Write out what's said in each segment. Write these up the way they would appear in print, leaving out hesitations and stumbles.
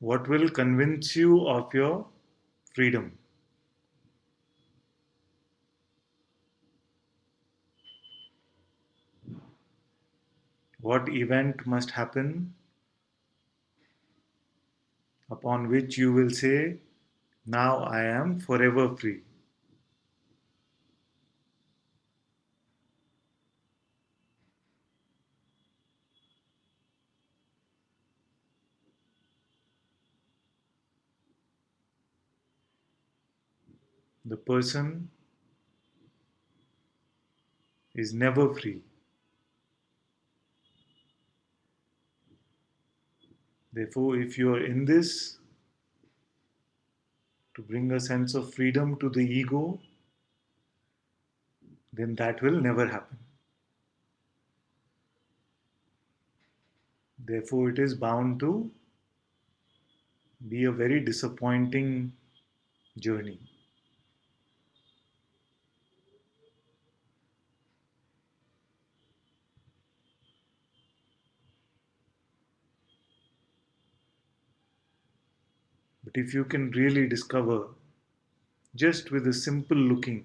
What will convince you of your freedom? What event must happen upon which you will say, now I am forever free? The person is never free. Therefore, if you are in this to bring a sense of freedom to the ego, then that will never happen. Therefore, it is bound to be a very disappointing journey. But if you can really discover, just with a simple looking,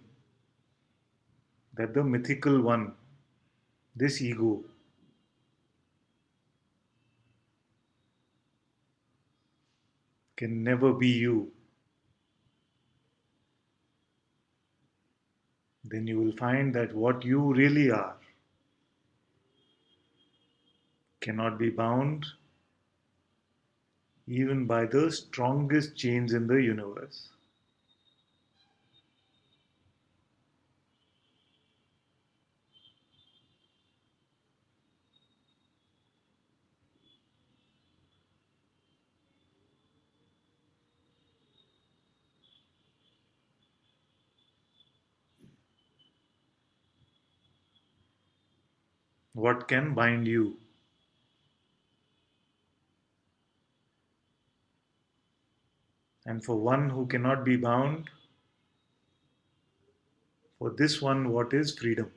that the mythical one, this ego, can never be you, then you will find that what you really are cannot be bound even by the strongest chains in the universe. What can bind you? And for one who cannot be bound, for this one, what is freedom?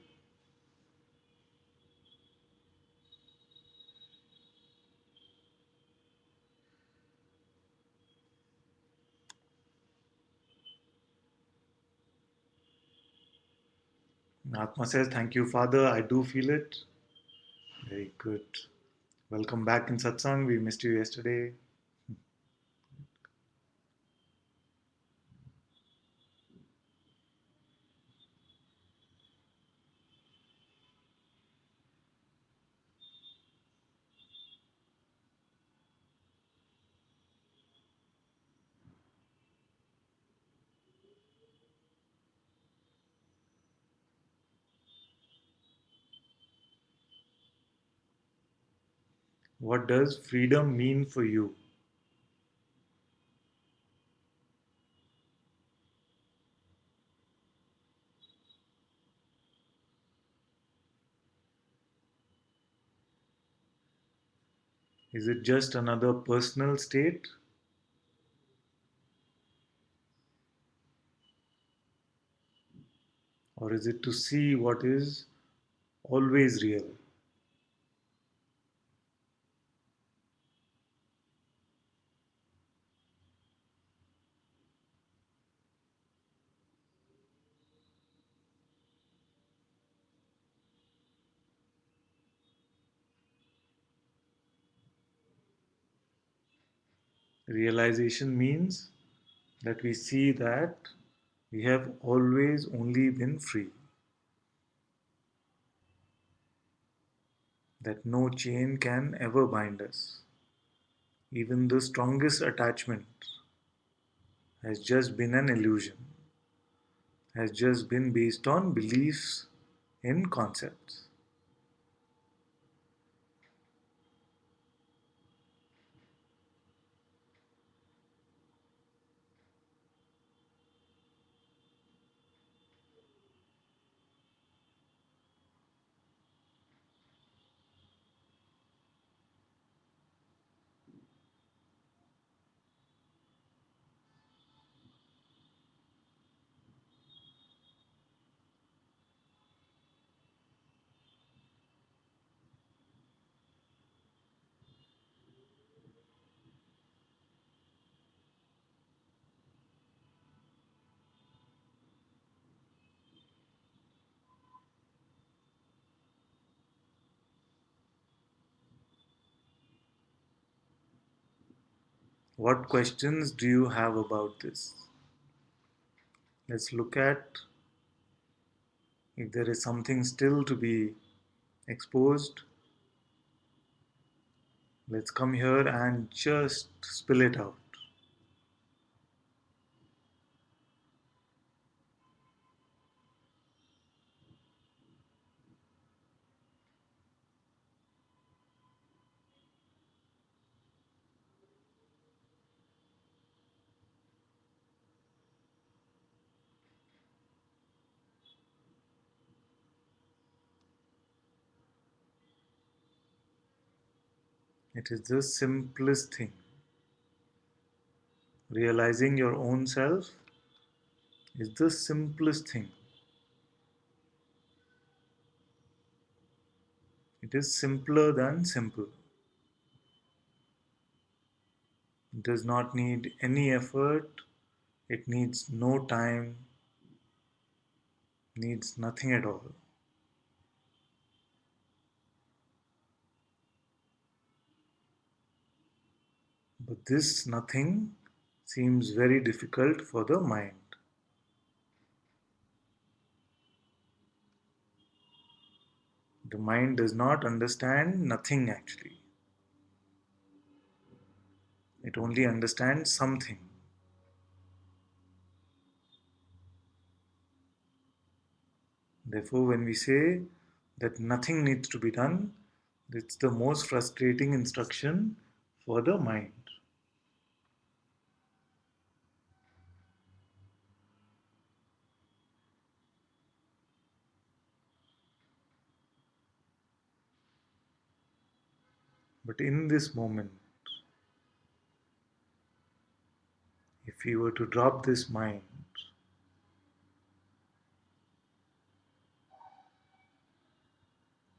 Atma says, thank you, Father. I do feel it. Very good. Welcome back in Satsang. We missed you yesterday. What does freedom mean for you? Is it just another personal state? Or is it to see what is always real? Realization means that we see that we have always only been free, that no chain can ever bind us. Even the strongest attachment has just been an illusion, has just been based on beliefs in concepts. What questions do you have about this? Let's look at if there is something still to be exposed. Let's come here and just spill it out. It is the simplest thing. Realizing your own self is the simplest thing. It is simpler than simple. It does not need any effort. It needs no time, needs nothing at all. But this nothing seems very difficult for the mind. The mind does not understand nothing actually. It only understands something. Therefore, when we say that nothing needs to be done, it's the most frustrating instruction for the mind. But in this moment, if we were to drop this mind,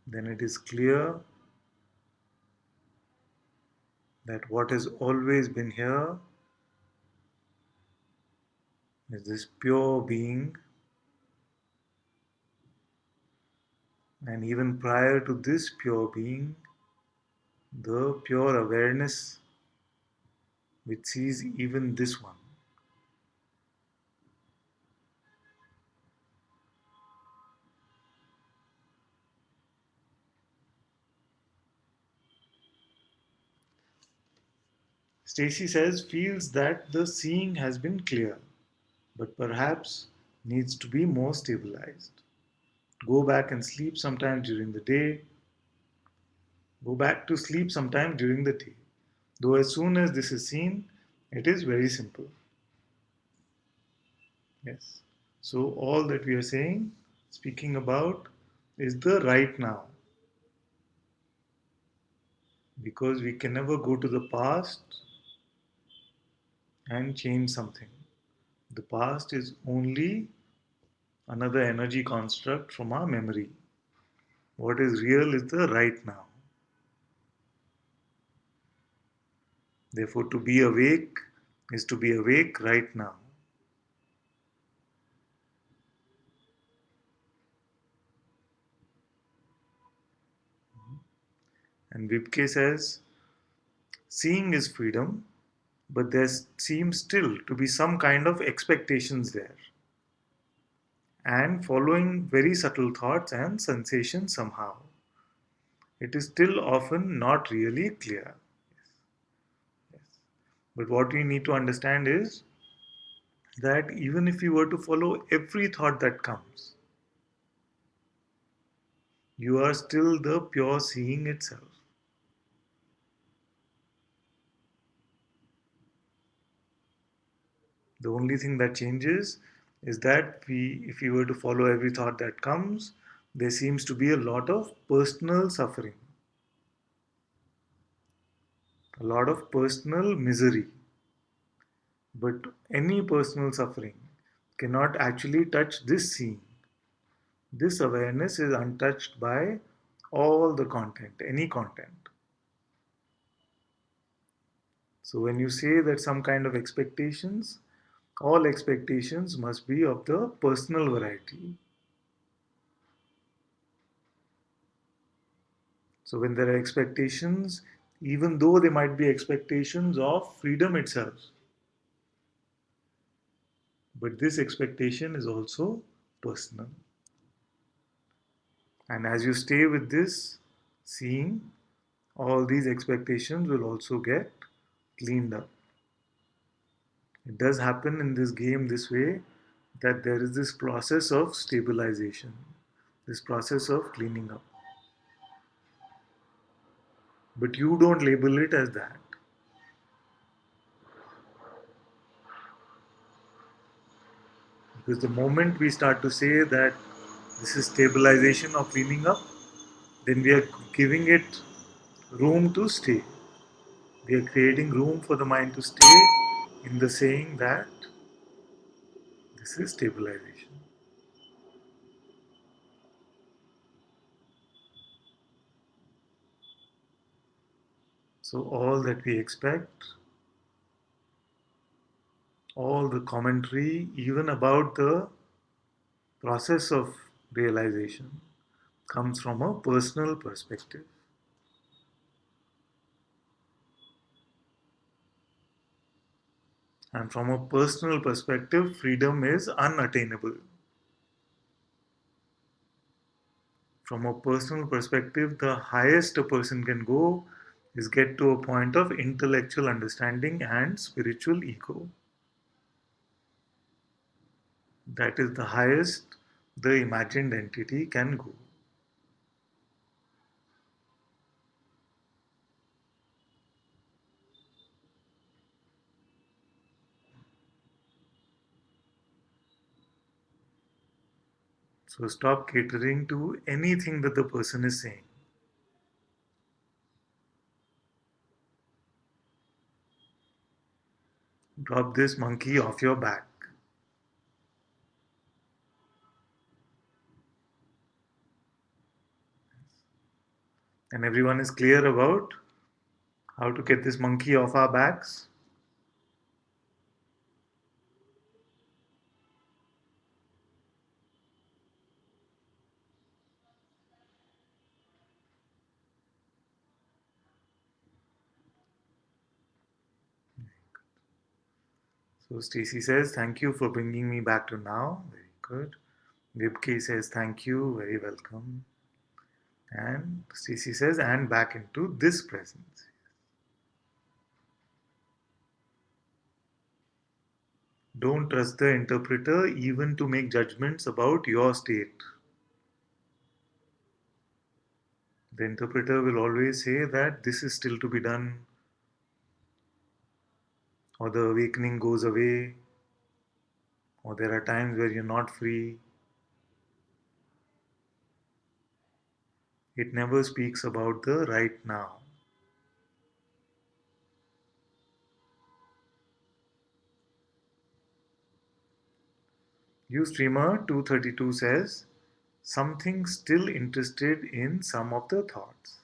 then it is clear that what has always been here is this pure being, and even prior to this pure being, the pure awareness which sees even this one. Stacy says, feels that the seeing has been clear, but perhaps needs to be more stabilized. Go back and sleep sometime during the day. Go back to sleep sometime during the day. Though, as soon as this is seen, it is very simple. Yes. So, all that we are saying, speaking about, is the right now. Because we can never go to the past and change something. The past is only another energy construct from our memory. What is real is the right now. Therefore, to be awake is to be awake right now. And Vibke says, seeing is freedom, but there seems still to be some kind of expectations there, and following very subtle thoughts and sensations somehow. It is still often not really clear. Yes. But what we need to understand is that even if you were to follow every thought that comes, you are still the pure seeing itself. The only thing that changes is that if we were to follow every thought that comes, there seems to be a lot of personal suffering, a lot of personal misery. But any personal suffering cannot actually touch this seeing. This awareness is untouched by all the content, any content. So when you say that some kind of expectations, all expectations must be of the personal variety. So when there are expectations, even though there might be expectations of freedom itself. But this expectation is also personal. And as you stay with this, seeing, all these expectations will also get cleaned up. It does happen in this game this way, that there is this process of stabilization, this process of cleaning up. But you don't label it as that. Because the moment we start to say that this is stabilization or cleaning up, then we are giving it room to stay. We are creating room for the mind to stay in the saying that this is stabilization. So, all that we expect, all the commentary, even about the process of realization, comes from a personal perspective. And from a personal perspective, freedom is unattainable. From a personal perspective, the highest a person can go is get to a point of intellectual understanding and spiritual ego. That is the highest the imagined entity can go. So stop catering to anything that the person is saying. Drop this monkey off your back. And everyone is clear about how to get this monkey off our backs. So Stacy says, thank you for bringing me back to now. Very good. Vibke says, thank you. Very welcome. And Stacy says, and back into this presence. Don't trust the interpreter even to make judgments about your state. The interpreter will always say that this is still to be done, or the awakening goes away, or there are times where you're not free. It never speaks about the right now. Ustreamer232 says, something still interested in some of the thoughts.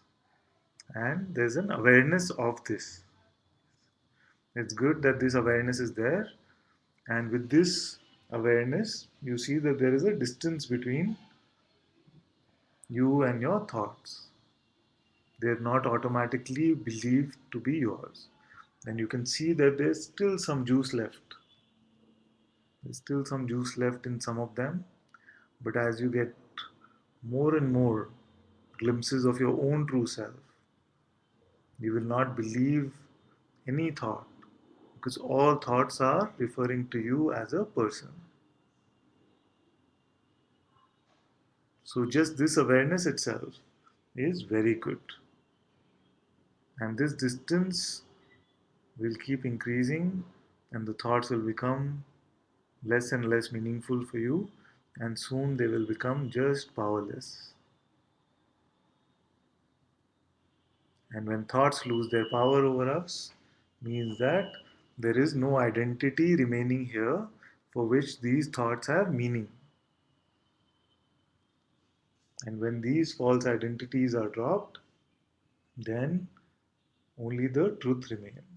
And there's an awareness of this. It's good that this awareness is there. And with this awareness, you see that there is a distance between you and your thoughts. They're not automatically believed to be yours. And you can see that there's still some juice left. There's still some juice left in some of them. But as you get more and more glimpses of your own true self, you will not believe any thought because all thoughts are referring to you as a person. So, just this awareness itself is very good. And this distance will keep increasing, and the thoughts will become less and less meaningful for you, and soon they will become just powerless. And when thoughts lose their power over us, means that there is no identity remaining here for which these thoughts have meaning. And when these false identities are dropped, then only the truth remains.